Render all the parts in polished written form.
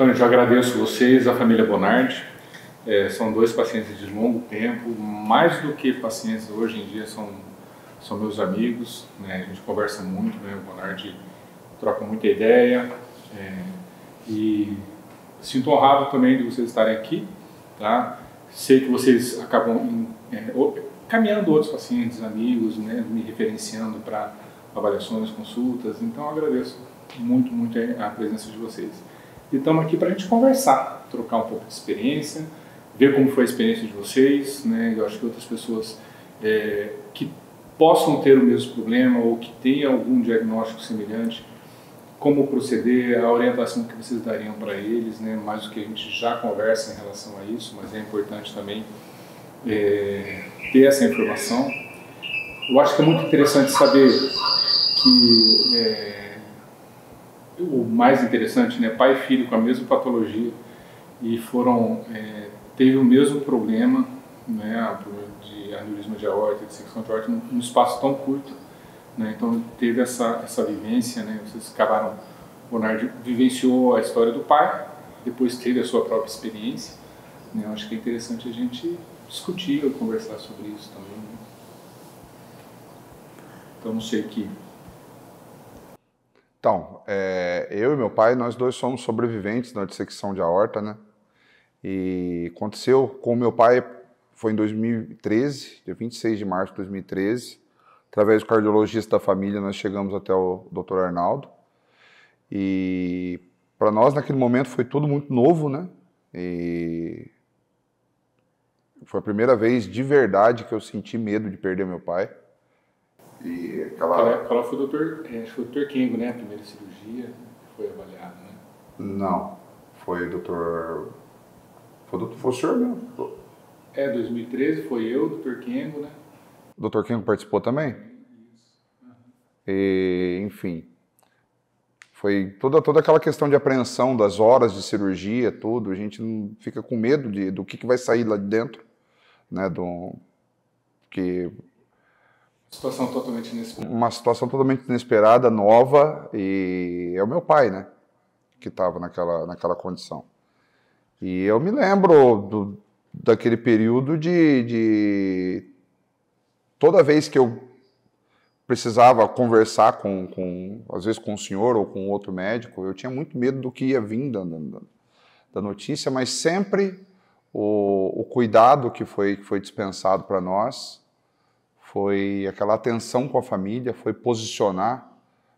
Então, eu agradeço vocês, a família Bonardi. São dois pacientes de longo tempo, mais do que pacientes hoje em dia, são meus amigos, né? A gente conversa muito, né? O Bonardi troca muita ideia, e sinto honrado também de vocês estarem aqui, tá? Sei que vocês acabam caminhando outros pacientes, amigos, né? Me referenciando para avaliações, consultas, então eu agradeço muito, muito a presença de vocês. E estamos aqui para a gente conversar, trocar um pouco de experiência, ver como foi a experiência de vocês, né? Eu acho que outras pessoas que possam ter o mesmo problema ou que tenham algum diagnóstico semelhante, como proceder, a orientação que vocês dariam para eles, né? Mais do que a gente já conversa em relação a isso, mas é importante também ter essa informação. Eu acho que é muito interessante saber que o mais interessante, né? Pai e filho com a mesma patologia e teve o mesmo problema, né? De aneurisma de aorta, de dissecção de aorta, num espaço tão curto, né? Então teve essa vivência, né? Vocês acabaram, o Bonardi vivenciou a história do pai, depois teve a sua própria experiência, né? Eu acho que é interessante a gente discutir ou conversar sobre isso também, né? Então não sei que... Então, eu e meu pai, nós dois somos sobreviventes da dissecção de aorta, né? E aconteceu com o meu pai, foi em 2013, dia 26 de março de 2013, através do cardiologista da família, nós chegamos até o Dr. Arnaldo. E para nós, naquele momento, foi tudo muito novo, né? E foi a primeira vez de verdade que eu senti medo de perder meu pai. E aquela foi o Dr. Kengo, né? A primeira cirurgia que foi avaliada, né? Não, foi o doutor... Foi o senhor mesmo. 2013 foi eu, o Dr. Kengo, né? O Dr. Kengo participou também? Isso. E, enfim, foi toda aquela questão de apreensão das horas de cirurgia, tudo, a gente não fica com medo do que vai sair lá de dentro, né? Situação totalmente inesperada. Uma situação totalmente inesperada, nova, e é o meu pai, né? Que estava naquela condição. E eu me lembro daquele período de toda vez que eu precisava conversar às vezes com o senhor ou com outro médico, eu tinha muito medo do que ia vir da notícia, mas sempre o cuidado que foi dispensado para nós foi aquela atenção com a família, foi posicionar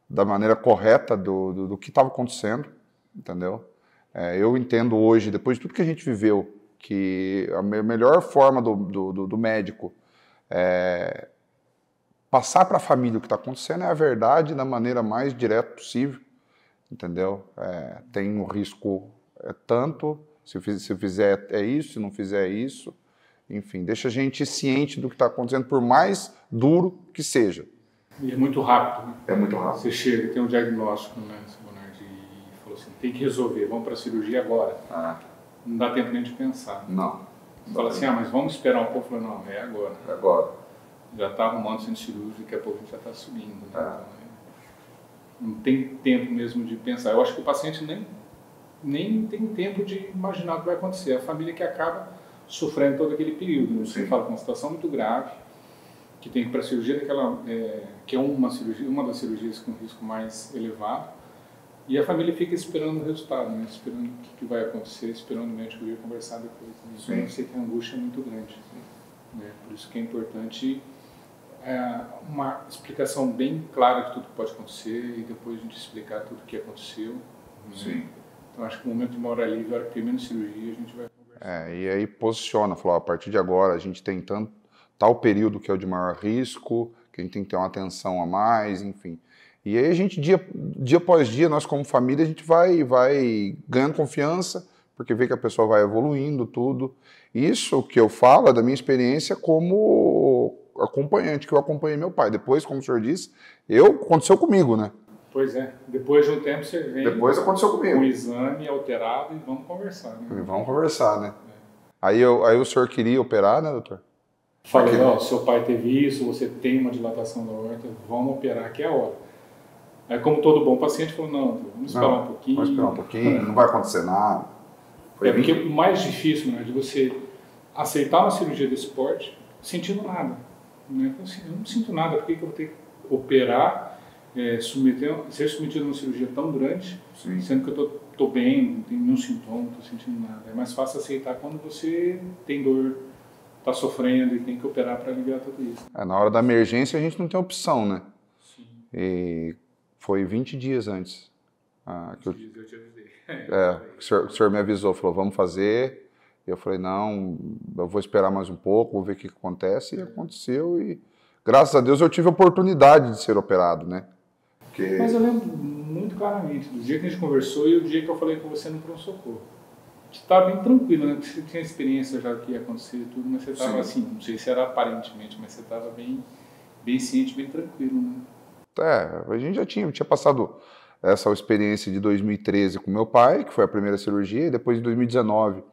da maneira correta do que estava acontecendo, entendeu? Eu entendo hoje, depois de tudo que a gente viveu, que a melhor forma do médico passar para a família o que está acontecendo é a verdade da maneira mais direta possível, entendeu? Tem um risco tanto, se fizer isso, se não fizer isso, enfim, deixa a gente ciente do que está acontecendo, por mais duro que seja. E é muito rápido, né? É muito rápido. Você chega, tem um diagnóstico, né, Bonardi, e falou assim, tem que resolver, vamos para a cirurgia agora. Não dá tempo nem de pensar. Não. Você fala assim, mas vamos esperar um pouco. Eu falo, não, é agora. É agora. Já está arrumando o centro cirúrgico, daqui a pouco a gente já está subindo, né? Então, não tem tempo mesmo de pensar. Eu acho que o paciente nem tem tempo de imaginar o que vai acontecer. É a família que acaba sofrendo todo aquele período. Né? Você fala com uma situação muito grave, que tem que ir para a cirurgia que é uma das cirurgias com risco mais elevado, e a família fica esperando o resultado, né? Esperando o que vai acontecer, esperando o médico vir conversar depois. Isso eu sei que a angústia é muito grande. Né? Por isso que é importante uma explicação bem clara de tudo que pode acontecer e depois a gente explicar tudo o que aconteceu. Né? Então acho que no momento de uma hora livre, a hora que tem menos cirurgia, a gente vai conversar. E aí posiciona, falou, a partir de agora a gente tem tal período que é o de maior risco, que a gente tem que ter uma atenção a mais, enfim. E aí a gente, dia após dia, nós como família, a gente vai ganhando confiança, porque vê que a pessoa vai evoluindo, tudo. Isso que eu falo é da minha experiência como acompanhante, que eu acompanhei meu pai. Depois, como o senhor disse, aconteceu comigo, né? Pois é. Depois de um tempo você vem Depois aconteceu comigo. Com o exame alterado e vamos conversar, né? E vamos conversar, né? Aí o senhor queria operar, né, doutor? Falei, seu pai teve isso, você tem uma dilatação da aorta, vamos operar que é a hora. Aí, como todo bom paciente, falou, não, vamos esperar um pouquinho. Vamos esperar um pouquinho, não vai acontecer nada. Porque o mais difícil, né, de você aceitar uma cirurgia desse porte sentindo nada. Né? Assim, eu não sinto nada, por que eu vou ter que operar, ser submetido a uma cirurgia tão grande, sim, sendo que eu estou bem, não tenho nenhum sintoma, não estou sentindo nada. É mais fácil aceitar quando você tem dor, está sofrendo e tem que operar para aliviar tudo isso. Na hora da emergência a gente não tem opção, né? Sim. E foi 20 dias antes. Que eu te avisei. O senhor me avisou, falou, vamos fazer. Eu falei, não, eu vou esperar mais um pouco, vou ver o que acontece. E aconteceu e, graças a Deus, eu tive a oportunidade de ser operado, né? Mas eu lembro muito claramente do dia que a gente conversou e o dia que eu falei com você no pronto-socorro. Você estava bem tranquilo, né? Porque você tinha experiência já do que ia acontecer e tudo, mas você estava assim, não sei se era aparentemente, mas você estava bem ciente, bem tranquilo, né? A gente já tinha passado essa experiência de 2013 com meu pai, que foi a primeira cirurgia, e depois de 2019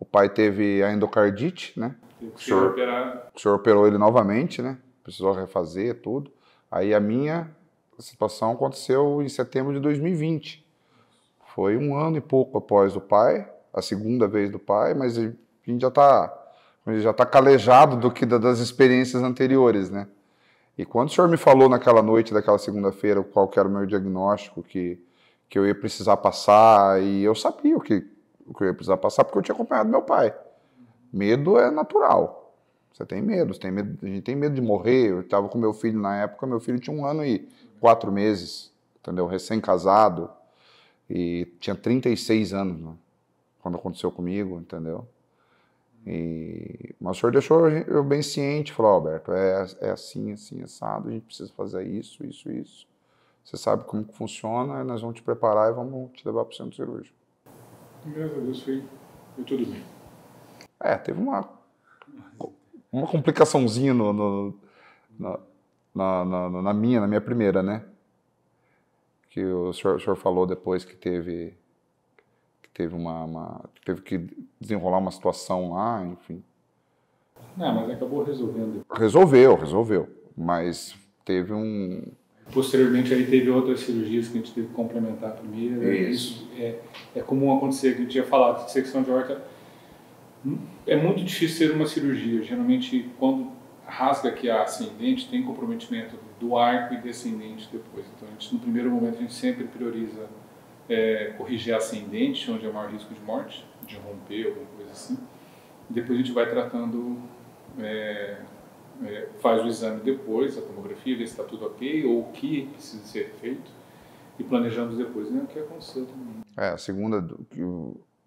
o pai teve a endocardite, né? O senhor operou ele novamente, né? Precisou refazer tudo. Aí a minha situação aconteceu em setembro de 2020. Foi um ano e pouco após o pai, a segunda vez do pai, mas a gente já está calejado das experiências anteriores, né? E quando o senhor me falou naquela noite daquela segunda-feira qual que era o meu diagnóstico, que eu ia precisar passar, e eu sabia o que eu ia precisar passar porque eu tinha acompanhado meu pai. Medo é natural. Você tem medo, a gente tem medo de morrer. Eu estava com meu filho na época, meu filho tinha 1 ano e 4 meses, entendeu? Recém-casado, e tinha 36 anos, né, quando aconteceu comigo, entendeu? Mas o senhor deixou eu bem ciente, falou, Alberto, é assim, assim, assado, a gente precisa fazer isso. Você sabe como que funciona, nós vamos te preparar e vamos te levar para o centro cirúrgico. Graças a Deus foi tudo bem. Teve uma complicaçãozinha na minha primeira, né? Que o senhor falou depois que teve que desenrolar uma situação lá, enfim. Não, mas acabou resolvendo. Resolveu, mas teve um... Posteriormente aí teve outras cirurgias que a gente teve que complementar a primeira. Isso é comum acontecer, que a gente tinha falado, de secção de aorta. É muito difícil ser uma cirurgia. Geralmente, quando rasga aqui a ascendente, tem comprometimento do arco e descendente depois. Então, no primeiro momento, a gente sempre prioriza corrigir a ascendente, onde é o maior risco de morte, de romper, alguma coisa assim. Depois a gente vai tratando, faz o exame depois, a tomografia, ver se está tudo ok, ou o que precisa ser feito, e planejamos depois, né, o que aconteceu também.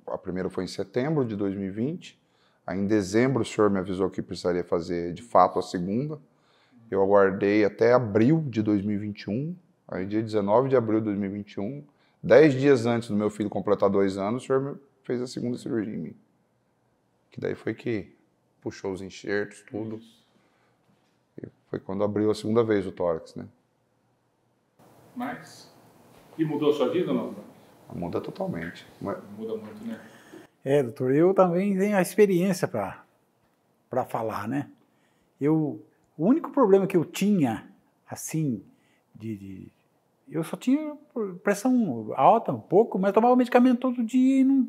A primeira foi em setembro de 2020, aí em dezembro o senhor me avisou que precisaria fazer de fato a segunda, eu aguardei até abril de 2021, aí dia 19 de abril de 2021, 10 dias antes do meu filho completar 2 anos, o senhor fez a segunda cirurgia em mim. Que daí foi que puxou os enxertos, tudo. E foi quando abriu a segunda vez o tórax, né? E mudou a sua vida ou não? Muda totalmente. Muda muito, né? Doutor, eu também tenho a experiência para falar, né? O único problema que eu tinha, assim, eu só tinha pressão alta um pouco, mas tomava medicamento todo dia e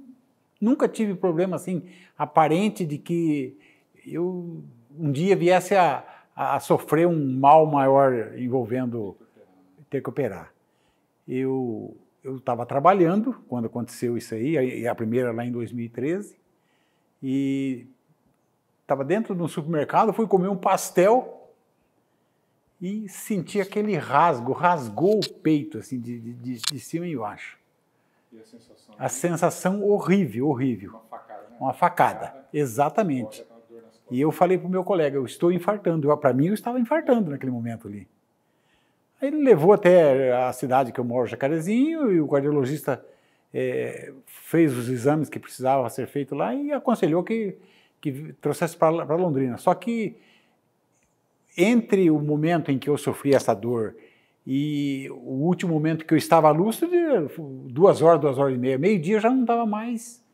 nunca tive problema, assim, aparente de que eu um dia viesse a sofrer um mal maior envolvendo ter que operar. Eu estava trabalhando quando aconteceu isso aí, a primeira lá em 2013, e estava dentro de um supermercado, fui comer um pastel e senti aquele rasgou o peito, assim, de cima e embaixo. E a sensação? A sensação horrível. Uma facada, né? Uma facada, exatamente. E eu falei para o meu colega, eu estou infartando. Para mim, eu estava infartando naquele momento ali. Aí ele levou até a cidade que eu moro, Jacarezinho, e o cardiologista fez os exames que precisavam ser feitos lá e aconselhou que trouxesse para Londrina. Só que entre o momento em que eu sofri essa dor e o último momento que eu estava lúcido, 2 horas, 2 horas e meia, meio-dia, eu já não estava mais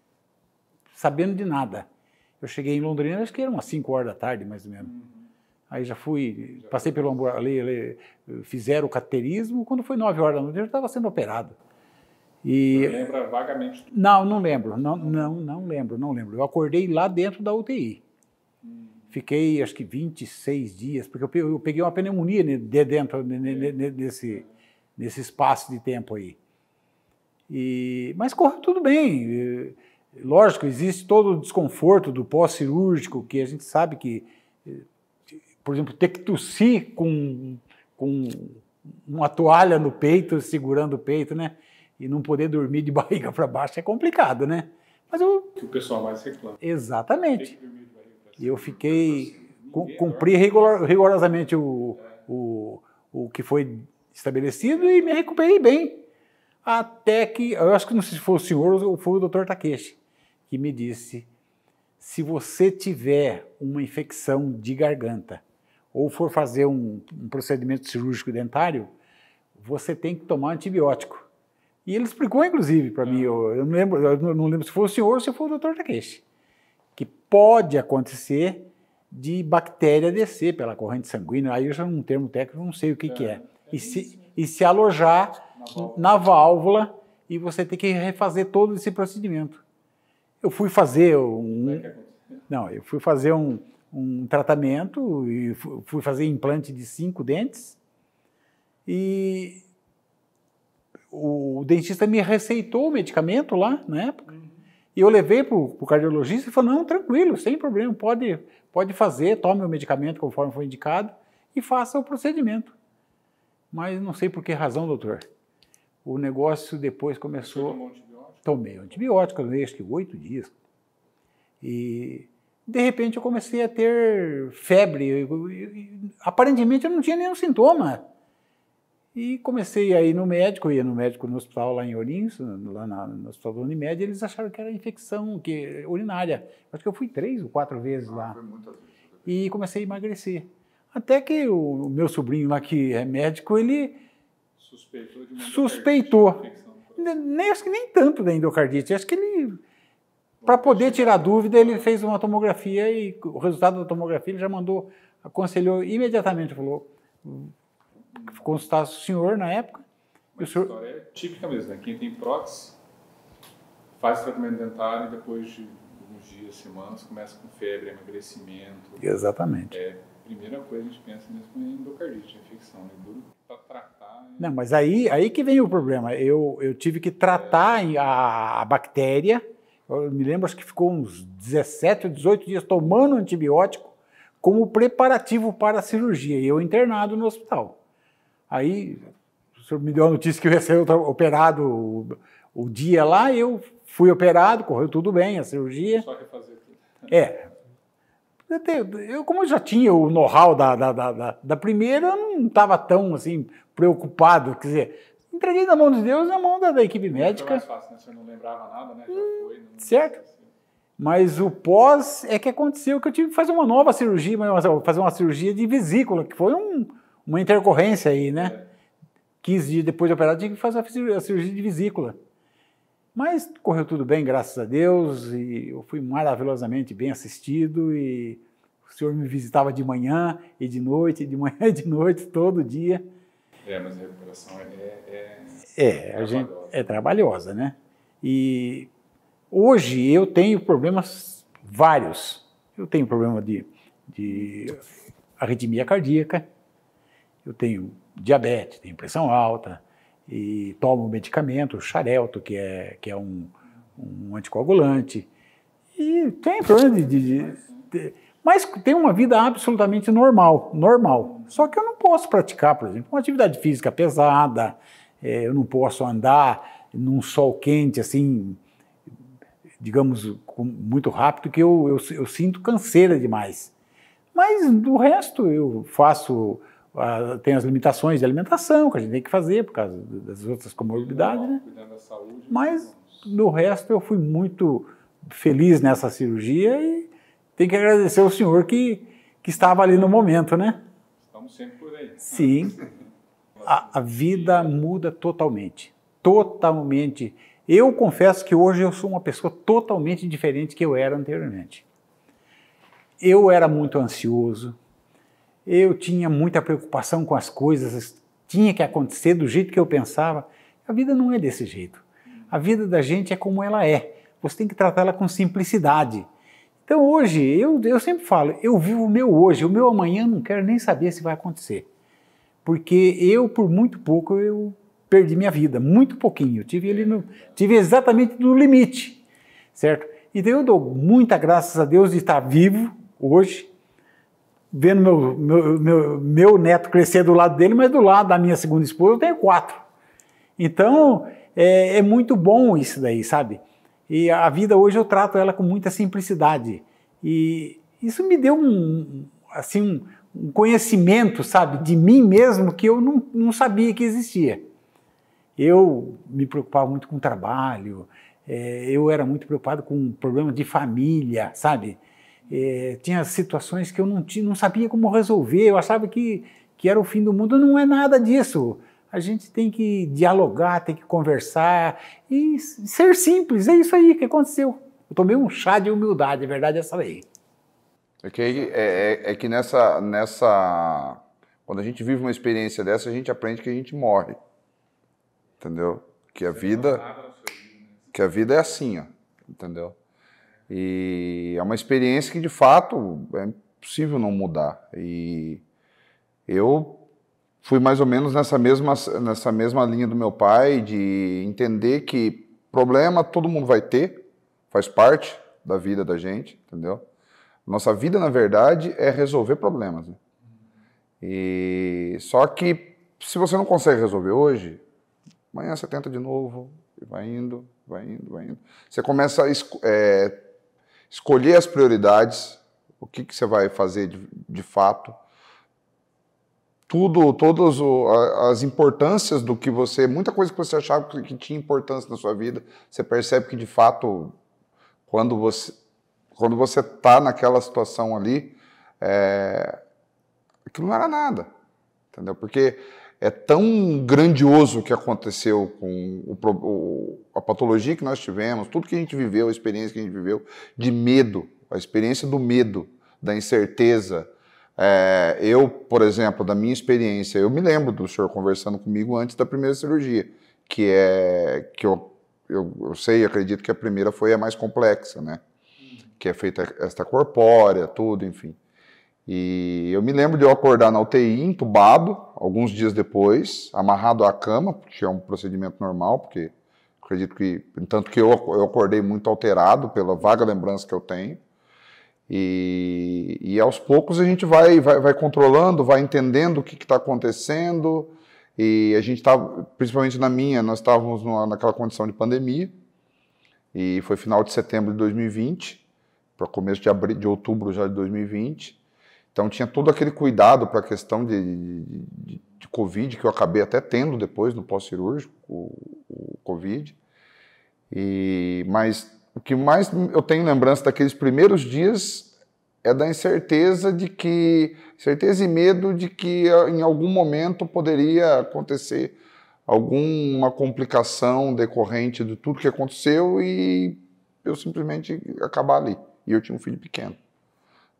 sabendo de nada. Eu cheguei em Londrina, acho que eram umas 5 horas da tarde, mais ou menos. Aí já fui, passei pelo ali, fizeram o cateterismo, quando foi 9 horas da noite eu já estava sendo operado. E você lembra vagamente? Não lembro, não lembro. Eu acordei lá dentro da UTI. Fiquei, acho que 26 dias, porque eu peguei uma pneumonia dentro nesse espaço de tempo aí. Mas correu tudo bem. Lógico, existe todo o desconforto do pós-cirúrgico, que a gente sabe que, por exemplo, ter que tossir com uma toalha no peito, segurando o peito, né? E não poder dormir de barriga para baixo é complicado, né? Mas que o pessoal mais reclama. Exatamente. E eu cumpri rigorosamente o que foi estabelecido e me recuperei bem. Até que, eu acho que não sei se foi o senhor ou foi o Dr. Takeshi, que me disse, se você tiver uma infecção de garganta ou for fazer um procedimento cirúrgico dentário, você tem que tomar antibiótico. E ele explicou, inclusive, para mim, eu não lembro se foi o senhor ou se foi o Dr. Takeshi, que pode acontecer de bactéria descer pela corrente sanguínea, aí eu já num termo técnico não sei o que é, e se alojar na válvula e você tem que refazer todo esse procedimento. Eu fui fazer um tratamento e fui fazer implante de 5 dentes e o dentista me receitou o medicamento lá na época e eu levei para o cardiologista e falou, não, tranquilo, sem problema, pode fazer, tome o medicamento conforme foi indicado e faça o procedimento. Mas não sei por que razão, doutor. O negócio depois começou... Você tomou antibiótico? Tomei antibiótico, acho que 8 dias. E, de repente, eu comecei a ter febre. Aparentemente, eu não tinha nenhum sintoma. E comecei a ir no médico, no hospital lá em Ourinhos, lá no hospital da Unimed, e eles acharam que era infecção urinária. Acho que eu fui 3 ou 4 vezes lá. Foi muitas vezes. E comecei a emagrecer. Até que o meu sobrinho lá, que é médico, ele suspeitou. Acho que nem tanto da endocardite. Acho que ele, para poder tirar dúvida, ele fez uma tomografia e o resultado da tomografia ele já mandou, aconselhou imediatamente, falou, consultar o senhor na época. A história é típica mesmo, né? Quem tem prótese faz tratamento dentário e depois de alguns dias, semanas, começa com febre, emagrecimento. Exatamente. Primeira coisa a gente pensa mesmo em endocardite, infecção, né? Duro para tratar. Não, mas aí que vem o problema. Eu tive que tratar a bactéria. Eu me lembro, acho que ficou uns 17 ou 18 dias tomando antibiótico como preparativo para a cirurgia. E eu internado no hospital. Aí o senhor me deu a notícia que eu ia ser operado o dia lá, eu fui operado, correu tudo bem, a cirurgia. Só refazer tudo. Como eu já tinha o know-how da primeira, eu não estava tão assim, preocupado. Quer dizer, entreguei na mão de Deus e na mão da equipe médica. Foi mais fácil, né? Você não lembrava nada, né? Já foi. Certo. Mas o pós é que aconteceu que eu tive que fazer uma nova cirurgia, fazer uma cirurgia de vesícula, que foi uma intercorrência aí, né? 15 dias depois de operado, tive que fazer a cirurgia de vesícula. Mas correu tudo bem, graças a Deus, e eu fui maravilhosamente bem assistido, e o senhor me visitava de manhã e de noite, de manhã e de noite, todo dia. Mas a recuperação é trabalhosa, né? E hoje eu tenho problemas vários. Eu tenho problema de arritmia cardíaca, eu tenho diabetes, tenho pressão alta, e tomo medicamento, Xarelto, que é um anticoagulante, e tem problema mas tem uma vida absolutamente normal. Só que eu não posso praticar, por exemplo, uma atividade física pesada, eu não posso andar num sol quente, assim, digamos, muito rápido, que eu sinto canseira demais. Mas do resto eu faço... Tem as limitações de alimentação que a gente tem que fazer por causa das outras comorbidades, né? Cuidando da saúde. Mas no resto eu fui muito feliz nessa cirurgia e tenho que agradecer ao senhor que estava ali no momento, né? Estamos sempre por aí. Sim. A vida muda totalmente. Totalmente. Eu confesso que hoje eu sou uma pessoa totalmente diferente que eu era anteriormente. Eu era muito ansioso. eu tinha muita preocupação com as coisas, tinha que acontecer do jeito que eu pensava. A vida não é desse jeito. A vida da gente é como ela é. Você tem que tratá-la com simplicidade. Então hoje, eu sempre falo, eu vivo o meu hoje, o meu amanhã não quero nem saber se vai acontecer. Porque eu, por muito pouco, eu perdi minha vida, muito pouquinho. Tive exatamente no limite, certo? Então eu dou muita graças a Deus de estar vivo hoje, vendo meu neto crescer do lado dele, mas do lado da minha segunda esposa eu tenho 4. Então é muito bom isso daí, sabe? E a vida hoje eu trato ela com muita simplicidade. E isso me deu um conhecimento, sabe, de mim mesmo que eu não sabia que existia. Eu me preocupava muito com o trabalho, eu era muito preocupado com problemas de família, sabe? Tinha situações que eu não sabia como resolver, eu achava que era o fim do mundo. Não é nada disso. A gente tem que dialogar, tem que conversar e ser simples. É isso aí que aconteceu. Eu tomei um chá de humildade, a verdade é essa aí. É que quando a gente vive uma experiência dessa, a gente aprende que a gente morre. Entendeu? Que a vida é assim, ó, entendeu? E é uma experiência que, de fato, é impossível não mudar. E eu fui mais ou menos nessa mesma linha do meu pai, de entender que problema todo mundo vai ter, faz parte da vida da gente, entendeu? Nossa vida, na verdade, é resolver problemas, né? E só que, se você não consegue resolver hoje, amanhã você tenta de novo, e vai indo, vai indo, vai indo. Você começa a escolher as prioridades, o que você vai fazer de fato, todas as importâncias do que muita coisa que você achava que tinha importância na sua vida, você percebe que de fato, quando você está naquela situação ali, aquilo não era nada, entendeu? Porque é tão grandioso o que aconteceu com a patologia que nós tivemos, tudo que a gente viveu, a experiência que a gente viveu, de medo, a experiência do medo, da incerteza. Eu, por exemplo, da minha experiência, eu me lembro do senhor conversando comigo antes da primeira cirurgia, que eu sei, acredito que a primeira foi a mais complexa, né? Que é feita extracorpórea, tudo, enfim. E eu me lembro de eu acordar na UTI, entubado, alguns dias depois, amarrado à cama, que é um procedimento normal, porque acredito que, tanto que eu acordei muito alterado pela vaga lembrança que eu tenho. E aos poucos a gente vai controlando, vai entendendo o que está acontecendo. E a gente estava, principalmente nós estávamos naquela condição de pandemia. E foi final de setembro de 2020, para começo de outubro já de 2020. Então tinha todo aquele cuidado para a questão de Covid, que eu acabei até tendo depois no pós-cirúrgico, o Covid. Mas o que mais eu tenho lembrança daqueles primeiros dias é da incerteza e medo de que em algum momento poderia acontecer alguma complicação decorrente de tudo que aconteceu e eu simplesmente acabar ali. E eu tinha um filho pequeno,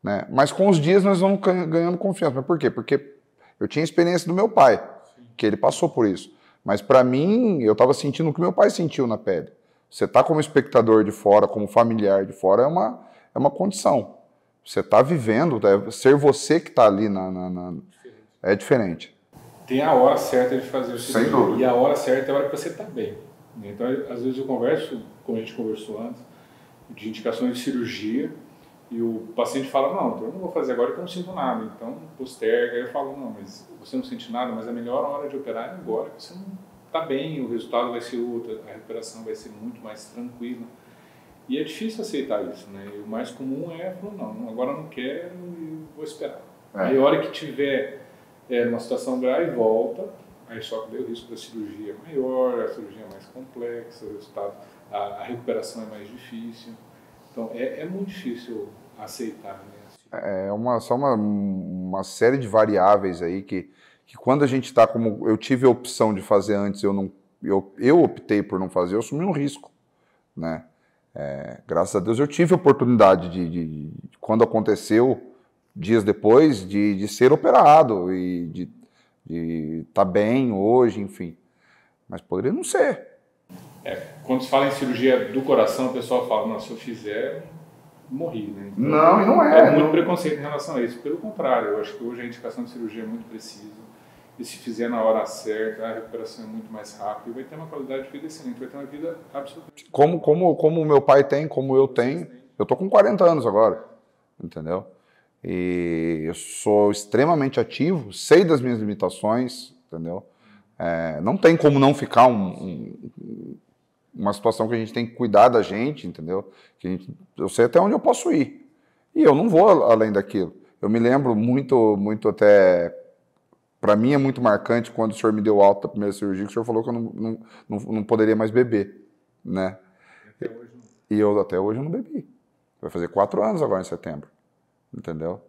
né? Mas com os dias nós vamos ganhando confiança. Mas por quê? Porque eu tinha experiência do meu pai, que ele passou por isso. Mas para mim, eu estava sentindo o que meu pai sentiu na pele. Você está como espectador de fora, como familiar de fora, é uma condição. Você está vivendo, ser você que está ali é diferente. Tem a hora certa de fazer o Sem dúvida. E a hora certa é a hora que você está bem. Então, às vezes eu converso, como a gente conversou antes, de indicações de cirurgia, e o paciente fala, não, eu não vou fazer agora porque eu não sinto nada, então posterga. Aí eu falo, não, mas você não sente nada, mas a melhor hora de operar é agora, que você não está bem, o resultado vai ser outro, a recuperação vai ser muito mais tranquila. E é difícil aceitar isso, né? E o mais comum é, não, agora eu não quero e vou esperar. Aí a hora que tiver numa situação grave, volta, aí só que daí o risco da cirurgia é maior, a cirurgia é mais complexa, o resultado, a recuperação é mais difícil. Então é muito difícil aceitar, né? Só uma série de variáveis aí que quando a gente está como... Eu tive a opção de fazer antes, eu optei por não fazer, eu assumi um risco, né? Graças a Deus eu tive a oportunidade de quando aconteceu, dias depois de ser operado e de estar bem hoje, enfim. Mas poderia não ser. Quando se fala em cirurgia do coração, o pessoal fala, não, se eu fizer, morri, né? Então, não, e não é. É muito preconceito em relação a isso. Pelo contrário, eu acho que hoje a indicação de cirurgia é muito precisa. E se fizer na hora certa, a recuperação é muito mais rápida e vai ter uma qualidade de vida excelente, vai ter uma vida absolutamente... Como o meu pai tem, como eu tenho, eu tô com 40 anos agora, entendeu? E eu sou extremamente ativo, sei das minhas limitações, entendeu? Não tem como não ficar uma situação que a gente tem que cuidar da gente, entendeu? Eu sei até onde eu posso ir. E eu não vou além daquilo. Eu me lembro muito até... Para mim é muito marcante quando o senhor me deu alta da primeira cirurgia, que o senhor falou que eu não poderia mais beber, né? Até hoje não. E eu até hoje não bebi. Vai fazer 4 anos agora em setembro, entendeu?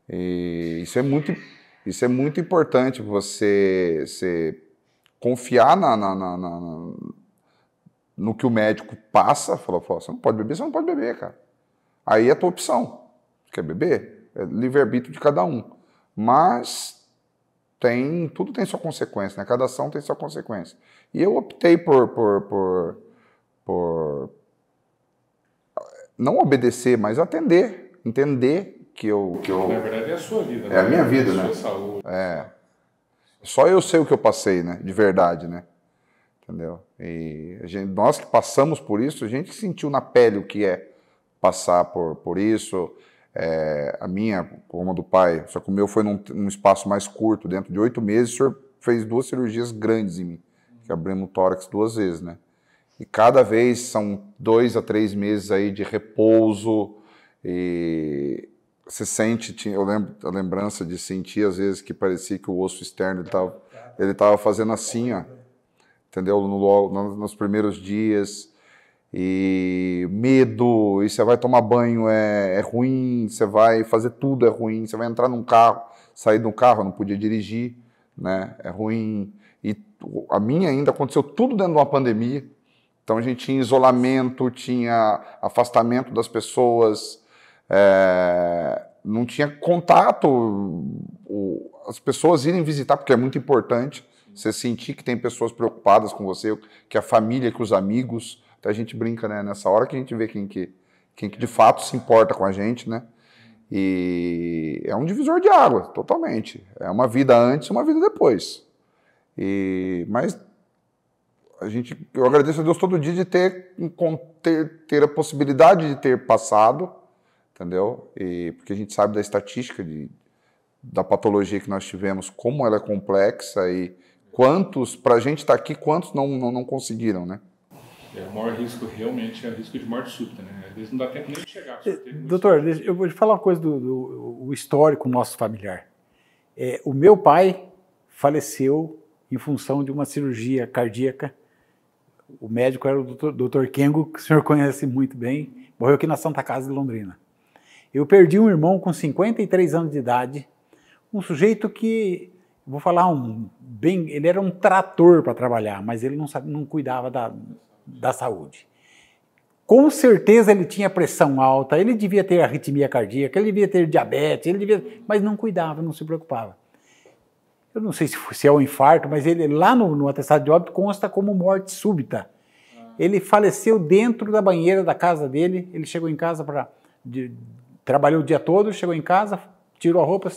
E isso é muito importante, você confiar no que o médico passa. Falou, você não pode beber, você não pode beber, cara. Aí é a tua opção. Você quer beber? É livre-arbítrio de cada um. Mas tudo tem sua consequência, né? Cada ação tem sua consequência. E eu optei por não obedecer, mas atender, entender que eu... Na verdade é a sua vida, né? É a minha vida, né? A sua saúde. Só eu sei o que eu passei, né? De verdade, né? Entendeu? E nós que passamos por isso, a gente sentiu na pele o que é passar por isso. A minha, como a do pai, só que o meu foi num espaço mais curto, dentro de 8 meses, o senhor fez 2 cirurgias grandes em mim, que abrimos o tórax 2 vezes, né? E cada vez são 2 a 3 meses aí de repouso, e você sente, eu lembro a lembrança de sentir às vezes que parecia que o osso externo ele tava fazendo assim, ó, entendeu? Nos primeiros dias. E medo, e você vai tomar banho é ruim, você vai fazer tudo é ruim, você vai entrar num carro, sair de um carro, eu não podia dirigir, né? É ruim. E a minha ainda aconteceu tudo dentro de uma pandemia, então a gente tinha isolamento, tinha afastamento das pessoas, não tinha contato, as pessoas irem visitar, porque é muito importante você sentir que tem pessoas preocupadas com você, que a família, que os amigos. A gente brinca, né? Nessa hora que a gente vê quem que de fato se importa com a gente, né? E é um divisor de água, totalmente. É uma vida antes e uma vida depois. Mas eu agradeço a Deus todo dia de ter a possibilidade de ter passado, entendeu? Porque a gente sabe da estatística da patologia que nós tivemos, como ela é complexa e quantos, pra gente estar aqui, quantos não conseguiram, né? O maior risco realmente é o risco de morte súbita, né? Às vezes não dá tempo nem de chegar. Doutor, eu vou te falar uma coisa do histórico nosso familiar. O meu pai faleceu em função de uma cirurgia cardíaca. O médico era o Dr. Kengo, que o senhor conhece muito bem, morreu aqui na Santa Casa de Londrina. Eu perdi um irmão com 53 anos de idade, um sujeito que, vou falar ele era um trator para trabalhar, mas ele não cuidava da saúde. Com certeza ele tinha pressão alta, ele devia ter arritmia cardíaca, ele devia ter diabetes, mas não cuidava, não se preocupava. Eu não sei se é um infarto, mas ele lá no atestado de óbito consta como morte súbita. Ele faleceu dentro da banheira da casa dele, ele chegou em casa trabalhou o dia todo, chegou em casa, tirou a roupa,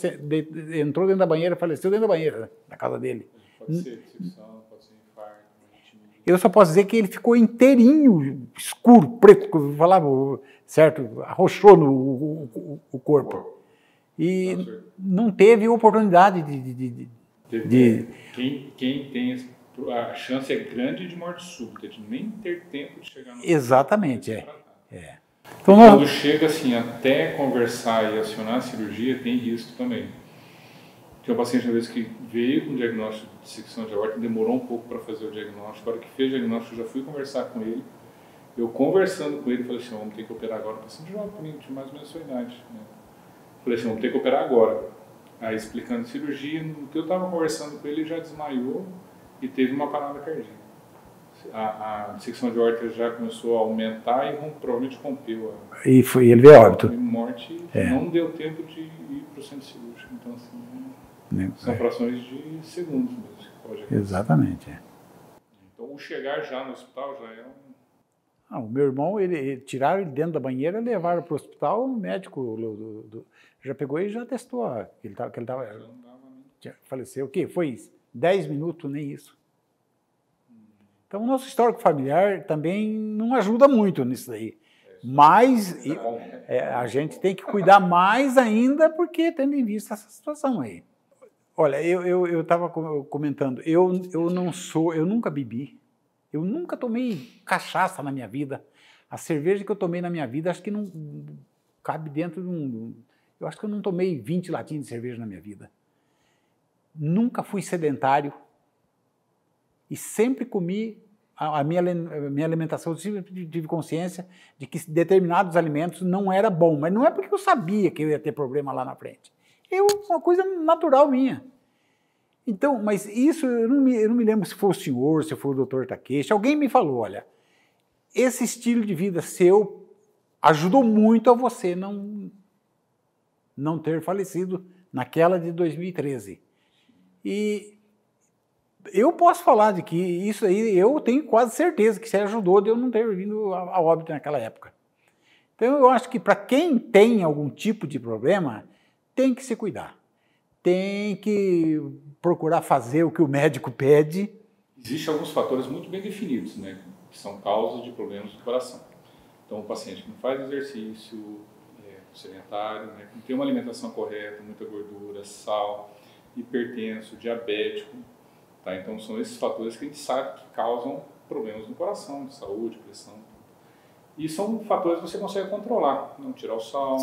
entrou dentro da banheira, faleceu dentro da banheira da casa dele. Pode ser decepção, pode ser infarto. Eu só posso dizer que ele ficou inteirinho, escuro, preto, eu falava, certo? Arrochou o corpo. E não teve oportunidade Quem tem a chance é grande de morte súbita, de nem ter tempo de chegar no... Exatamente, Então, quando chega assim, até conversar e acionar a cirurgia, tem risco também. Tinha um paciente uma vez que veio com diagnóstico de dissecção de aorta, demorou um pouco para fazer o diagnóstico. A hora que fez o diagnóstico, eu já fui conversar com ele. Eu conversando com ele, falei assim, vamos ter que operar agora. O paciente jovem comigo, tinha mais ou menos a sua idade. Né? Falei assim, vamos ter que operar agora. Aí explicando cirurgia, no que eu estava conversando com ele, ele já desmaiou e teve uma parada cardíaca. A dissecção de aorta já começou a aumentar e provavelmente rompeu. E ele veio a óbito. Morte, não deu tempo de ir para para o centro cirúrgico. Então, assim, Né? são frações de segundos mesmo que pode acontecer. Exatamente. Então, o chegar já no hospital já é um... O meu irmão, ele tiraram ele dentro da banheira, levaram para o hospital, o médico já pegou e já testou que ele faleceu. O quê? Foi 10 minutos, nem isso. Então, o nosso histórico familiar também não ajuda muito nisso daí. Mas a gente tem que cuidar mais ainda, porque tendo em vista essa situação aí. Olha, eu estava comentando, eu nunca bebi. Eu nunca tomei cachaça na minha vida. A cerveja que eu tomei na minha vida, acho que não cabe dentro de um... Eu acho que eu não tomei 20 latinhas de cerveja na minha vida. Nunca fui sedentário. E sempre comi a minha alimentação. Eu sempre tive consciência de que determinados alimentos não era bom. Mas não é porque eu sabia que eu ia ter problema lá na frente. Uma coisa natural minha. Então, mas isso, eu não me lembro se foi o senhor, se foi o doutor Takeshi, alguém me falou, olha, esse estilo de vida seu ajudou muito a você não ter falecido naquela de 2013. E eu posso falar de que isso aí, eu tenho quase certeza que isso ajudou de eu não ter vindo a óbito naquela época. Então, eu acho que para quem tem algum tipo de problema, tem que se cuidar. Tem que procurar fazer o que o médico pede. Existem alguns fatores muito bem definidos, né, que são causas de problemas do coração. Então, o paciente que não faz exercício, sedentário, né, que não tem uma alimentação correta, muita gordura, sal, hipertenso, diabético. Tá? Então, são esses fatores que a gente sabe que causam problemas no coração, de saúde, pressão. E são fatores que você consegue controlar. Não tirar o sal,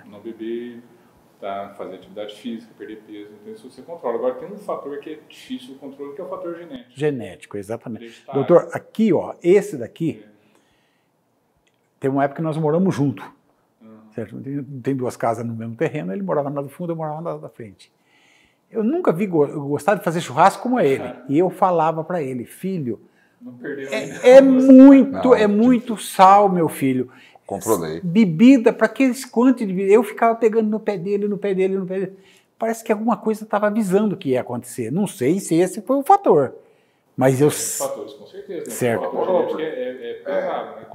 não beber, tá? Fazer atividade física, perder peso. Então, isso você controla. Agora, tem um fator que é difícil o controle, que é o fator genético. Genético, exatamente. Doutor, aqui, ó, esse daqui, tem uma época que nós moramos juntos. Certo? Tem duas casas no mesmo terreno, ele morava na do fundo, eu morava na da frente. Eu nunca vi gostar de fazer churrasco como ele. E eu falava para ele, filho, não perdeu muito sal, meu filho. Controlei. Bebida, para que esse quanto de bebida? Eu ficava pegando no pé dele. Parece que alguma coisa estava avisando que ia acontecer. Não sei se esse foi o fator. Mas eu... fatores, com certeza. Né? Certo. O fator é pesado, né?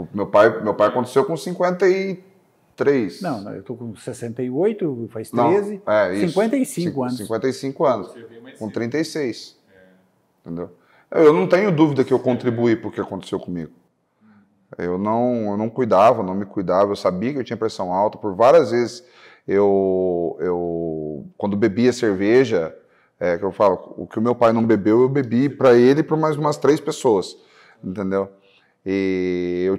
Meu pai aconteceu com 53. Não, eu estou com 68, faz 13, 55 anos. 55 anos, com 36. Entendeu? Eu não tenho dúvida que eu contribuí para o que aconteceu comigo. Eu não cuidava, não me cuidava, eu sabia que eu tinha pressão alta. Por várias vezes, quando bebia cerveja, que eu falo, o que o meu pai não bebeu, eu bebi para ele e para mais umas 3 pessoas, entendeu? E eu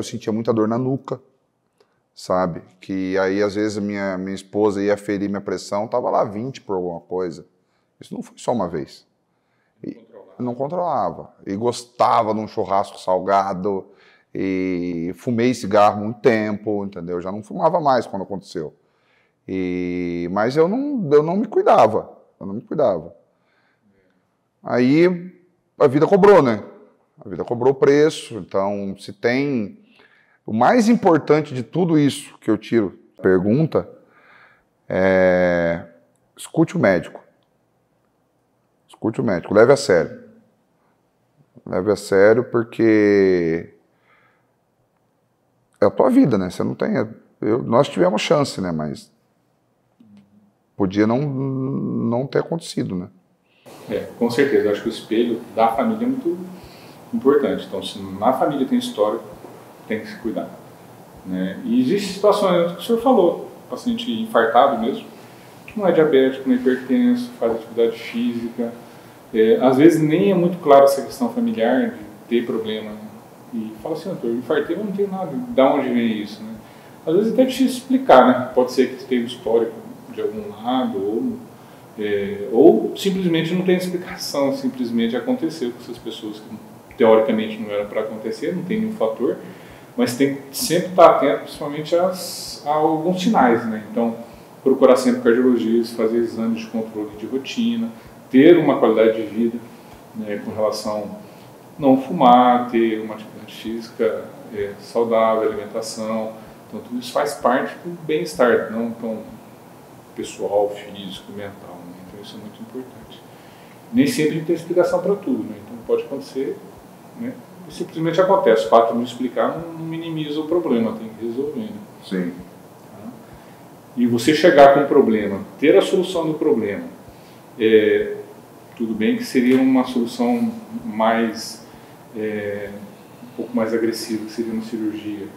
sentia muita dor na nuca, sabe? Que aí, às vezes, minha esposa ia ferir minha pressão, tava lá 20 por alguma coisa. Isso não foi só uma vez. Não controlava. E gostava de um churrasco salgado, e fumei cigarro muito tempo, entendeu? Eu já não fumava mais quando aconteceu. Mas eu não me cuidava. Aí a vida cobrou, né? A vida cobrou o preço. Então, se tem... O mais importante de tudo isso que eu tiro da pergunta é... Escute o médico. Escute o médico. Leve a sério. Leve a sério porque... É a tua vida, né? Você não tem... Nós tivemos chance, né? Mas... Podia não ter acontecido, né? Com certeza. Eu acho que o espelho da família é muito importante. Então, se na família tem histórico, tem que se cuidar. Né? E existem situações, que o senhor falou, paciente infartado mesmo, que não é diabético, não é hipertenso, faz atividade física. Às vezes nem é muito claro essa questão familiar de ter problema. E fala assim, eu infartei, mas não tenho nada. De onde vem isso? Né? Às vezes é até difícil explicar, né? Pode ser que tenha um histórico de algum lado, ou simplesmente não tem explicação, simplesmente aconteceu com essas pessoas que teoricamente não era para acontecer, não tem nenhum fator, mas tem que sempre estar atento, principalmente a alguns sinais, né? Então, procurar sempre cardiologista, fazer exames de controle de rotina, ter uma qualidade de vida, né, com relação a não fumar, ter uma atividade física saudável, alimentação. Então, tudo isso faz parte do bem-estar. Não? Então, pessoal, físico, mental, né? Então isso é muito importante. Nem sempre tem explicação para tudo, né? Então pode acontecer, né? E simplesmente acontece. O fato de não explicar não minimiza o problema, tem que resolver, né? Sim. Tá? E você chegar com um problema, ter a solução do problema, tudo bem que seria uma solução mais, um pouco mais agressiva, que seria uma cirurgia.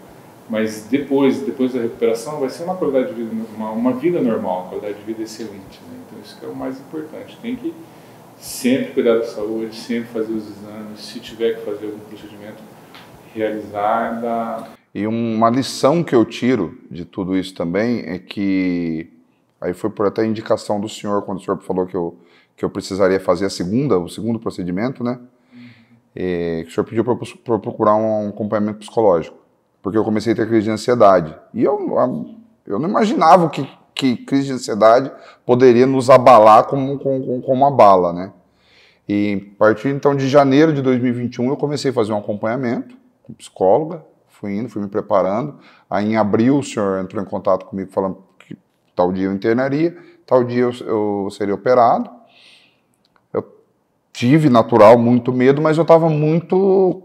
Mas depois da recuperação vai ser uma qualidade de vida, uma vida normal, uma qualidade de vida excelente, né? Então isso que é o mais importante. Tem que sempre cuidar da saúde, sempre fazer os exames, se tiver que fazer algum procedimento, realizar. E uma lição que eu tiro de tudo isso também é que, aí foi por até indicação do senhor, quando o senhor falou que eu precisaria fazer o segundo procedimento, né? Que o senhor pediu para eu procurar um acompanhamento psicológico, porque eu comecei a ter crise de ansiedade. E eu não imaginava que crise de ansiedade poderia nos abalar como uma bala, né? E a partir então de janeiro de 2021 eu comecei a fazer um acompanhamento com psicóloga, fui me preparando. Aí em abril o senhor entrou em contato comigo falando que tal dia eu internaria, tal dia eu seria operado. Eu tive natural muito medo, mas eu estava muito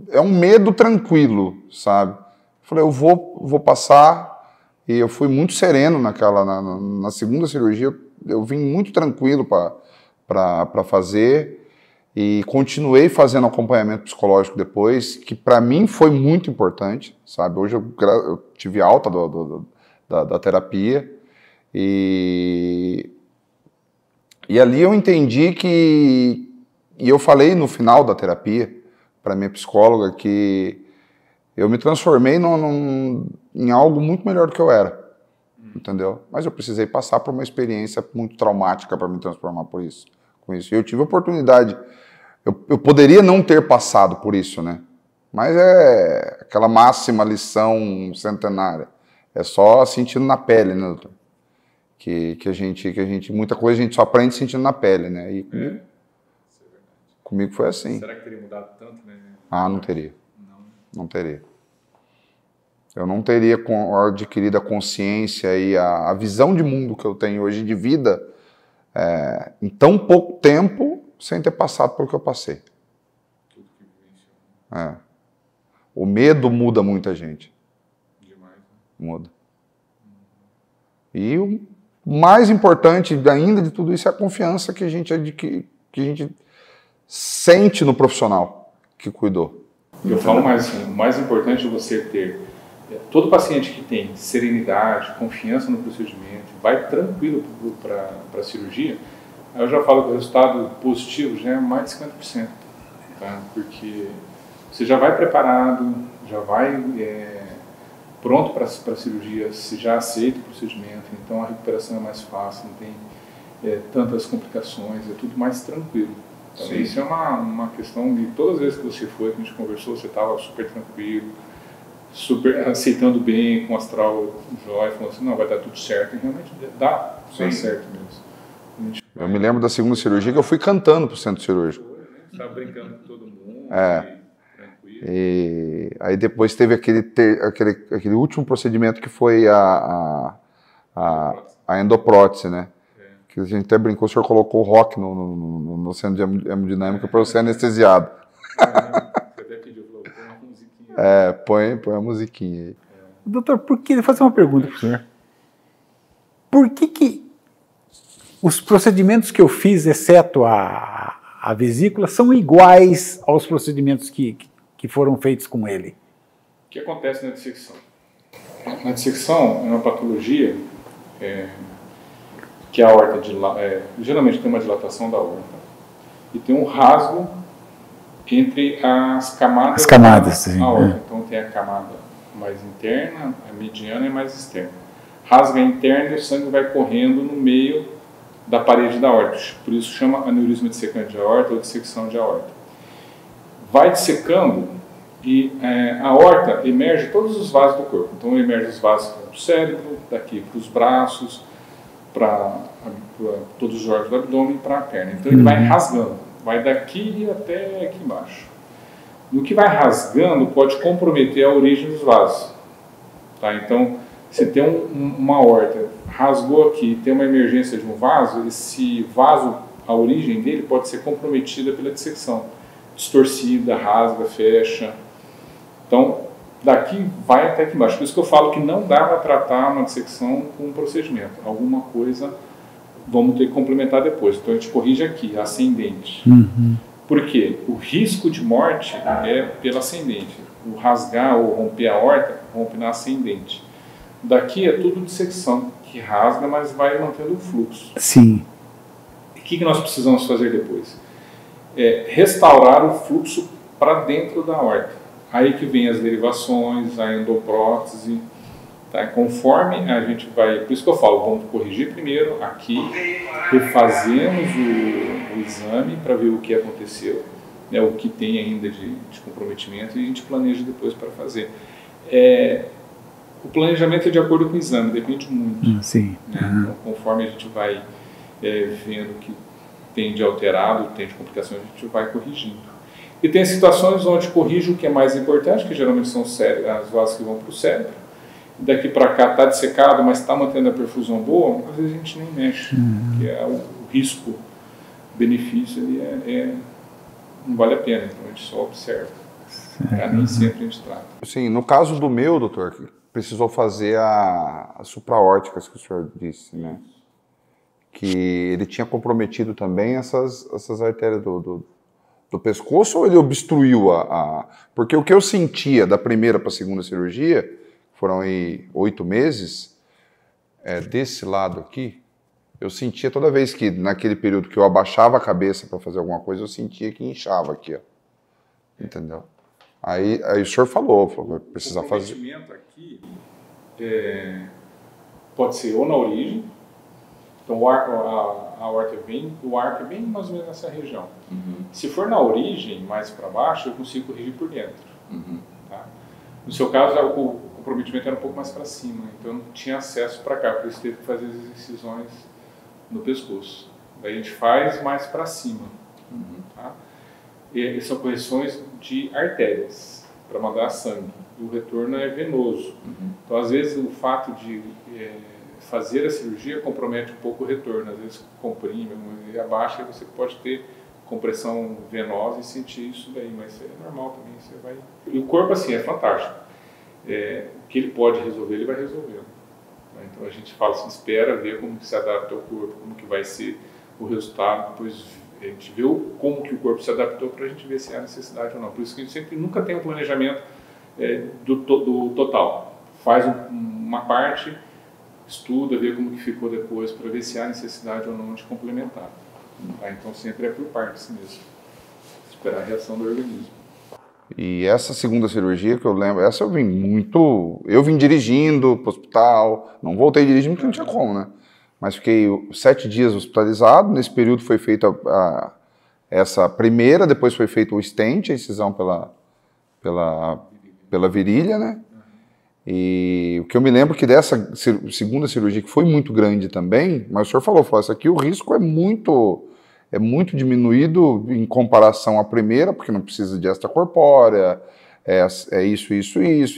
é um medo tranquilo, sabe? Falei, eu vou passar. E eu fui muito sereno na segunda cirurgia, eu vim muito tranquilo para fazer e continuei fazendo acompanhamento psicológico depois, que para mim foi muito importante, sabe? Hoje eu tive alta da terapia e ali eu entendi e eu falei no final da terapia para minha psicóloga que eu me transformei em algo muito melhor do que eu era, entendeu? Mas eu precisei passar por uma experiência muito traumática para me transformar com isso. E eu tive a oportunidade, eu poderia não ter passado por isso, né? Mas é aquela máxima lição centenária, é só sentindo na pele, né, doutor? Que a gente, muita coisa a gente só aprende sentindo na pele, né? E comigo foi assim. Será que teria mudado tanto, né? Ah, não teria. Não teria. Eu não teria adquirido a consciência e a visão de mundo que eu tenho hoje de vida em tão pouco tempo sem ter passado pelo que eu passei. O medo muda muita gente. Demais, né? Muda. E o mais importante ainda de tudo isso é a confiança que a gente sente no profissional que cuidou. Eu falo mais assim, o mais importante é você ter, todo paciente que tem serenidade, confiança no procedimento, vai tranquilo para a cirurgia, eu já falo que o resultado positivo já é mais de 50%, tá? Porque você já vai preparado, já vai pronto para a cirurgia, você já aceita o procedimento, então a recuperação é mais fácil, não tem tantas complicações, é tudo mais tranquilo. Então, isso é uma questão de todas as vezes que você foi, que a gente conversou, você estava super tranquilo, super aceitando bem, com o astral jóia, falando assim, não, vai dar tudo certo, e realmente dá certo mesmo. Eu me lembro da segunda cirurgia que eu fui cantando pro centro cirúrgico. Você estava brincando com todo mundo, tranquilo. E aí depois teve aquele último procedimento que foi a endoprótese, né? Que a gente até brincou, o senhor colocou o rock no centro de hemodinâmica para eu ser anestesiado. Você até pediu, põe uma musiquinha. Põe a musiquinha aí. Doutor, vou fazer uma pergunta para o senhor. Por que os procedimentos que eu fiz, exceto a vesícula, são iguais aos procedimentos que foram feitos com ele? O que acontece na dissecção? Na dissecção é uma patologia que a aorta geralmente tem uma dilatação da aorta e tem um rasgo entre as camadas da aorta. Então tem a camada mais interna, a mediana e mais externa. Rasga interna e o sangue vai correndo no meio da parede da aorta. Por isso chama aneurisma dissecante de aorta ou dissecção de aorta. Vai dissecando e a aorta emerge todos os vasos do corpo. Então emerge os vasos do cérebro, daqui para os braços, para todos os órgãos do abdômen e para a perna. Então ele vai rasgando, vai daqui até aqui embaixo. No que vai rasgando pode comprometer a origem dos vasos. Tá? Então, Você tem uma horta, rasgou aqui, tem uma emergência de um vaso, esse vaso, a origem dele pode ser comprometida pela dissecção. Distorcida, rasga, fecha. Então, daqui vai até aqui embaixo. Por isso que eu falo que não dá para tratar uma dissecção com um procedimento. Alguma coisa vamos ter que complementar depois. Então, a gente corrige aqui, ascendente. Por quê? O risco de morte é pela ascendente. O rasgar ou romper a horta, rompe na ascendente. Daqui é tudo dissecção, que rasga, mas vai mantendo o fluxo. Sim. E o que nós precisamos fazer depois? Restaurar o fluxo para dentro da horta. Aí que vem as derivações, a endoprótese, tá? Conforme a gente vai, por isso que eu falo, vamos corrigir primeiro aqui, refazemos o exame para ver o que aconteceu, né, o que tem ainda de comprometimento, e a gente planeja depois para fazer. O planejamento é de acordo com o exame, depende muito. Sim. Né? Então, conforme a gente vai vendo que tem de alterado, tem de complicações, a gente vai corrigindo. E tem situações onde corrige o que é mais importante, que geralmente são as vasos que vão para o cérebro. Daqui para cá está dissecado, mas está mantendo a perfusão boa, às vezes a gente nem mexe, porque o risco-benefício não vale a pena, então a gente só observa. Nem sempre a gente trata. Sim, no caso do meu, doutor, precisou fazer a supraórticas que o senhor disse, né? Que ele tinha comprometido também essas artérias do pescoço, ou ele obstruiu Porque o que eu sentia da primeira para a segunda cirurgia, foram aí 8 meses, desse lado aqui, eu sentia toda vez que, naquele período que eu abaixava a cabeça para fazer alguma coisa, eu sentia que inchava aqui, ó. Entendeu? Aí o senhor falou, precisa fazer. O comprometimento aqui pode ser ou na origem, então a horta o arco é bem mais ou menos nessa região. Se for na origem, mais para baixo, eu consigo corrigir por dentro. Tá? No seu caso, o comprometimento era um pouco mais para cima, então eu não tinha acesso para cá, por isso teve que fazer as incisões no pescoço. Daí a gente faz mais para cima. Tá? E são correções de artérias, para mandar sangue. O retorno é venoso. Então, às vezes, o fato de fazer a cirurgia compromete um pouco o retorno. Às vezes, comprime, abaixa, e você pode ter compressão venosa e sentir isso daí, mas isso é normal também. Você vai... E o corpo, assim, é fantástico. O que ele pode resolver, ele vai resolver. Então, a gente fala assim, espera ver como que se adapta ao corpo, como que vai ser o resultado, depois a gente vê como que o corpo se adaptou para a gente ver se há necessidade ou não. Por isso que a gente sempre nunca tem um planejamento do total. Faz uma parte, estuda, vê como que ficou depois para ver se há necessidade ou não de complementar. Tá? Então sempre é por partes mesmo. Esperar a reação do organismo. E essa segunda cirurgia que eu lembro, essa eu vim muito... Eu vim dirigindo para o hospital, não voltei dirigindo porque não tinha como, né? Mas fiquei 7 dias hospitalizado. Nesse período foi feita essa primeira, depois foi feito o stent, a incisão pela virilha, né? E o que eu me lembro que dessa segunda cirurgia, que foi muito grande também, mas o senhor falou, isso aqui o risco é muito diminuído em comparação à primeira, porque não precisa de extracorpórea, isso,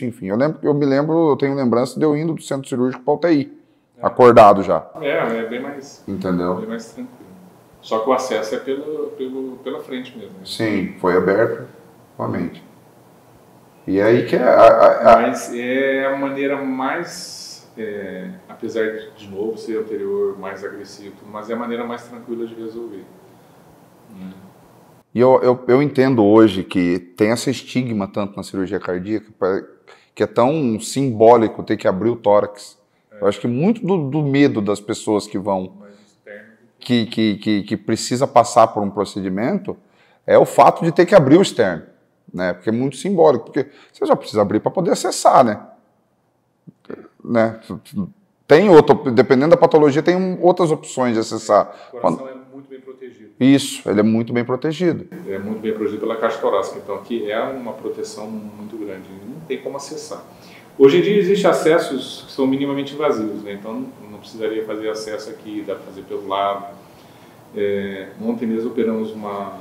enfim. Eu tenho lembrança de eu indo do centro cirúrgico para a UTI, acordado já. É bem mais... Entendeu? Bem mais tranquilo. Só que o acesso é pela frente mesmo. Sim, foi aberto realmente. E aí que Mas é a maneira mais, apesar de novo ser anterior, mais agressivo, mas é a maneira mais tranquila de resolver. E eu entendo hoje que tem esse estigma tanto na cirurgia cardíaca, que é tão simbólico ter que abrir o tórax. Eu acho que muito do medo das pessoas que vão, que precisa passar por um procedimento, é o fato de ter que abrir o externo, né? Porque é muito simbólico, porque você já precisa abrir para poder acessar, né? Tem dependendo da patologia, tem outras opções de acessar. O coração é muito bem protegido. Isso, ele é muito bem protegido. É muito bem protegido pela caixa torácica, então aqui é uma proteção muito grande, não tem como acessar. Hoje em dia existem acessos que são minimamente invasivos, né? Então não precisaria fazer acesso aqui, dá para fazer pelo lado. Ontem mesmo operamos uma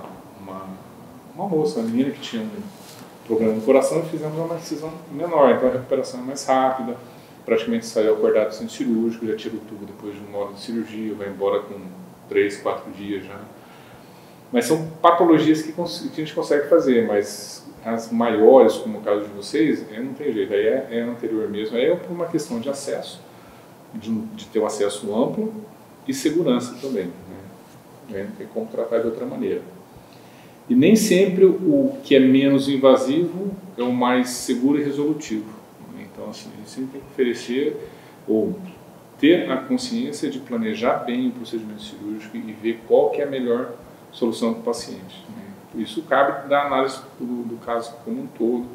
moça, uma menina que tinha um problema no coração e fizemos uma incisão menor, então a recuperação é mais rápida. praticamente saiu acordado sem cirúrgico, já tira o tubo depois de 1 hora de cirurgia, vai embora com 3, 4 dias já. Mas são patologias que a gente consegue fazer, mas as maiores, como o caso de vocês, não tem jeito, aí é anterior mesmo, aí é por uma questão de acesso, de ter um acesso amplo e segurança também, né? Não tem como tratar de outra maneira. E nem sempre o que é menos invasivo é o mais seguro e resolutivo. Então, assim, a gente sempre tem que oferecer ou ter a consciência de planejar bem o procedimento cirúrgico e ver qual que é a melhor solução para o paciente, né? Isso cabe da análise do caso como um todo,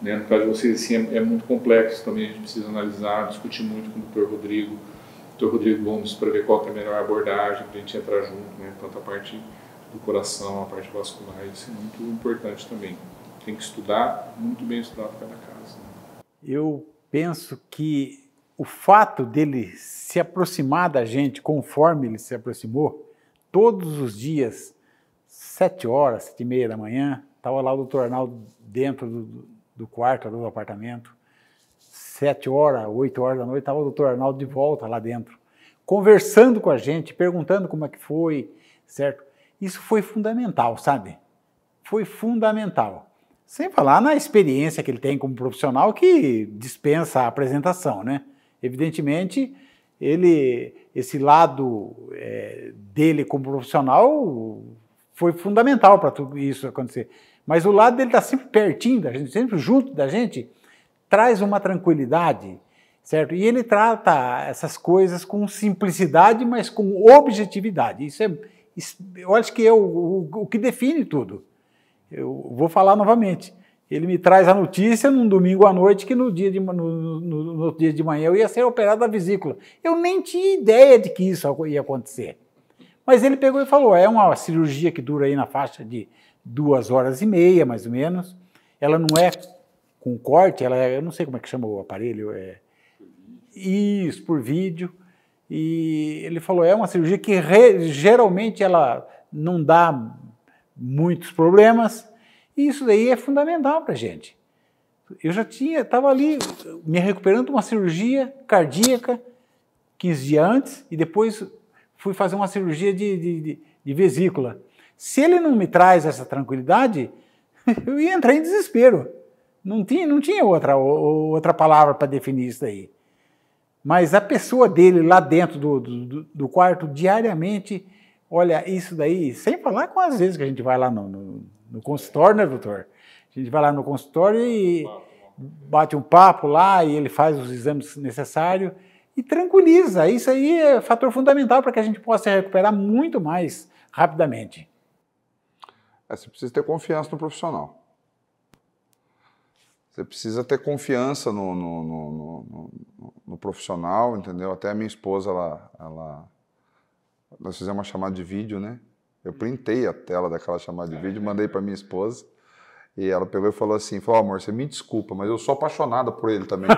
né? No caso de vocês, assim, é muito complexo também, a gente precisa analisar, discutir muito com o Dr. Rodrigo Gomes, para ver qual que é a melhor abordagem, para a gente entrar junto, né? Tanto a parte do coração, a parte vascular, isso é muito importante também. Tem que estudar, muito bem estudado cada caso, né? Eu penso que o fato dele se aproximar da gente conforme ele se aproximou, todos os dias, 7 horas, 7h30 da manhã, estava lá o doutor Arnaldo dentro do quarto, do apartamento. 7 horas, 8 horas da noite, estava o doutor Arnaldo de volta lá dentro, conversando com a gente, perguntando como é que foi, certo? Isso foi fundamental, sabe? Foi fundamental. Sem falar na experiência que ele tem como profissional, que dispensa a apresentação, né? Evidentemente, esse lado dele como profissional foi fundamental para tudo isso acontecer. Mas o lado dele está sempre pertinho da gente, sempre junto da gente, traz uma tranquilidade, certo? E ele trata essas coisas com simplicidade, mas com objetividade. Eu acho que é o que define tudo. Eu vou falar novamente. Ele me traz a notícia num domingo à noite que no dia de manhã eu ia ser operado da vesícula. Eu nem tinha ideia de que isso ia acontecer. Mas ele pegou e falou, é uma cirurgia que dura aí na faixa de 2h30, mais ou menos. Ela não é com corte, eu não sei como é que chama o aparelho. Isso, por vídeo. E ele falou, é uma cirurgia que geralmente ela não dá muitos problemas, e isso daí é fundamental para a gente. Eu já estava ali me recuperando de uma cirurgia cardíaca 15 dias antes, e depois fui fazer uma cirurgia de vesícula. Se ele não me traz essa tranquilidade, eu ia entrar em desespero. Não tinha outra palavra para definir isso daí. Mas a pessoa dele lá dentro do quarto, diariamente, olha, isso daí, sem falar com as vezes que a gente vai lá no consultório, né, doutor? A gente vai lá no consultório e bate um papo lá e ele faz os exames necessários e tranquiliza. Isso aí é fator fundamental para que a gente possa se recuperar muito mais rapidamente. Você precisa ter confiança no profissional. Você precisa ter confiança no profissional, entendeu? Até a minha esposa, nós fizemos uma chamada de vídeo, né? Eu printei a tela daquela chamada de vídeo, mandei para minha esposa, e ela pegou e falou assim, amor, você me desculpa, mas eu sou apaixonada por ele também.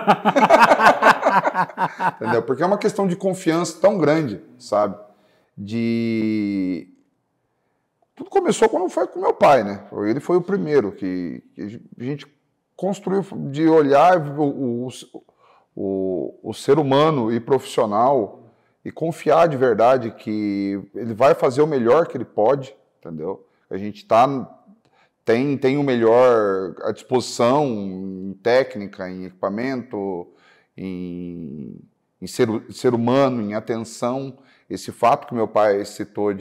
Entendeu? Porque é uma questão de confiança tão grande, sabe? Tudo começou quando foi com meu pai, né? Ele foi o primeiro que a gente construiu, de olhar o ser humano e profissional e confiar de verdade que ele vai fazer o melhor que ele pode, entendeu? A gente tem o melhor à disposição em técnica, em equipamento, em ser humano, em atenção. Esse fato que meu pai citou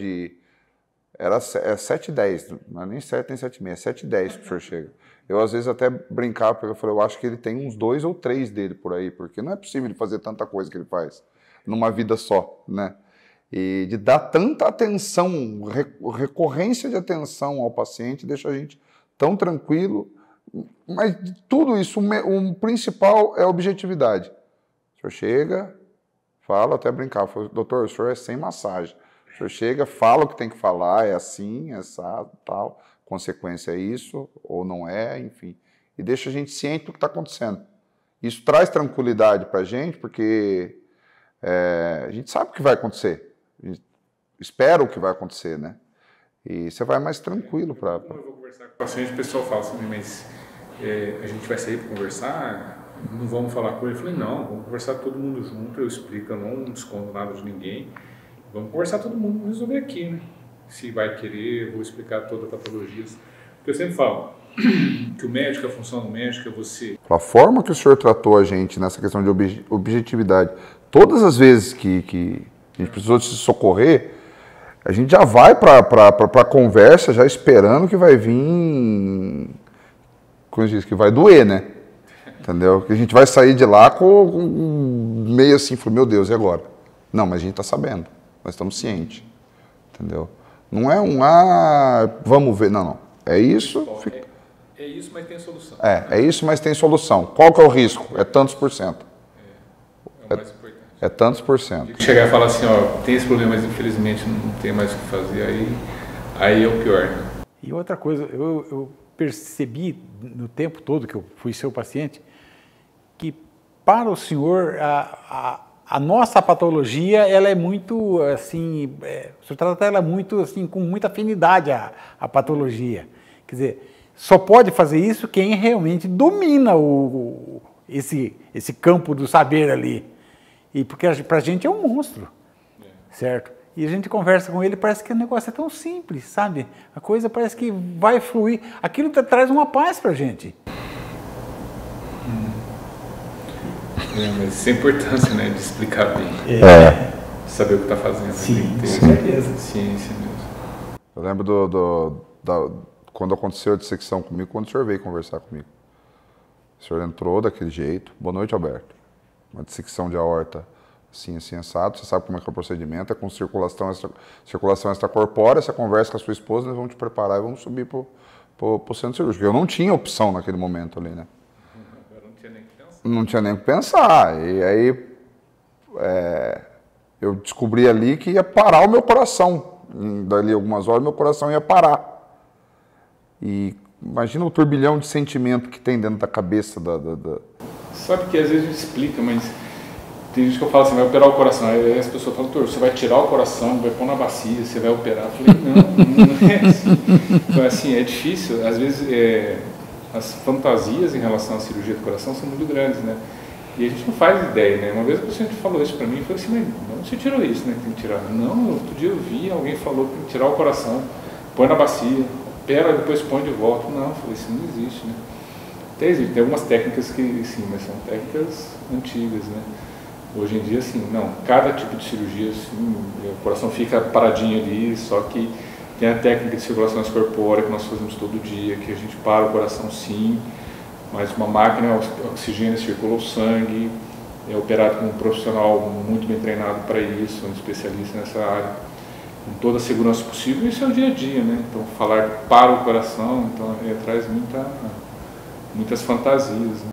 era 7h10, não é nem 7 nem 7h30, é 7h10 que o senhor chega. Eu, às vezes, até brincava, porque eu falei, eu acho que ele tem uns 2 ou 3 dele por aí, porque não é possível ele fazer tanta coisa que ele faz numa vida só, né? E de dar tanta atenção, recorrência de atenção ao paciente, deixa a gente tão tranquilo, mas de tudo isso, o principal é a objetividade. O senhor chega, fala, até brincava, doutor, o senhor é sem massagem. O senhor chega, fala o que tem que falar, é assim, é assado, tal, consequência é isso, ou não é, enfim. E deixa a gente ciente do que está acontecendo. Isso traz tranquilidade para a gente, porque a gente sabe o que vai acontecer. A gente espera o que vai acontecer, né? E você vai mais tranquilo para... Quando eu vou conversar com o paciente, o pessoal fala assim, mas a gente vai sair para conversar? não vamos falar com ele. Eu falei, não, vamos conversar todo mundo junto, eu explico, eu não escondo nada de ninguém. Vamos conversar todo mundo, resolver aqui, né? Se vai querer, eu vou explicar todas as patologias. Porque eu sempre falo que o médico, a função do médico é você... A forma que o senhor tratou a gente nessa questão de objetividade, todas as vezes que a gente precisou de se socorrer, a gente já vai para a conversa já esperando que vai vir, como diz, que vai doer, né? Entendeu? Que a gente vai sair de lá com meio assim, meu Deus, e agora? Não, mas a gente está sabendo, nós estamos cientes, entendeu? Não é vamos ver, não. É isso. É isso, mas tem solução. É isso, mas tem solução. Qual que é o risco? É tantos por cento. É o mais importante. É tantos por cento. Chegar e falar assim, ó, tem esse problema, mas infelizmente não tem mais o que fazer, aí é o pior, né? E outra coisa, eu percebi no tempo todo que eu fui seu paciente, que para o senhor a nossa patologia, ela é muito assim, o senhor trata ela muito assim, com muita afinidade a patologia. Quer dizer, só pode fazer isso quem realmente domina esse campo do saber ali. E porque para a gente é um monstro, certo? E a gente conversa com ele, parece que o negócio é tão simples, sabe? A coisa parece que vai fluir. Aquilo traz uma paz para a gente. Mas isso é a importância, né, de explicar bem. Saber o que está fazendo. Sim, com certeza. Ciência mesmo. Eu lembro quando aconteceu a dissecção comigo, quando o senhor veio conversar comigo. O senhor entrou daquele jeito. Boa noite, Alberto. Uma dissecção de aorta assim assado. Você sabe como é que é o procedimento. É com circulação extracorpórea. Você conversa com a sua esposa, nós vamos te preparar e vamos subir para o centro cirúrgico. Eu não tinha opção naquele momento ali, né? Não tinha nem o que pensar. E aí eu descobri ali que ia parar o meu coração. Dali algumas horas meu coração ia parar. E imagina o turbilhão de sentimento que tem dentro da cabeça Sabe que às vezes a gente explica, mas tem gente que eu falo assim, vai operar o coração. Aí as pessoas falam, doutor, você vai tirar o coração, vai pôr na bacia, você vai operar. Eu falei, não é assim. Então assim, é difícil. Às vezes as fantasias em relação à cirurgia do coração são muito grandes, né? E a gente não faz ideia, né? Uma vez a paciente falou isso para mim e falou assim, mas não, você tirou isso, né? Tem que tirar. Não, outro dia eu vi, alguém falou que tem que tirar o coração, põe na bacia, opera, depois põe de volta. Não, eu falei, isso não existe, né? Até existe, tem algumas técnicas que sim, mas são técnicas antigas, né? Hoje em dia, sim, não. Cada tipo de cirurgia, assim, o coração fica paradinho ali, só que tem a técnica de circulação extracorpórea que nós fazemos todo dia, que a gente para o coração sim, mas uma máquina oxigênio, circula o sangue, é operado com um profissional muito bem treinado para isso, um especialista nessa área, com toda a segurança possível. Isso é o dia a dia, né? Então, falar para o coração, então, traz muitas fantasias, né?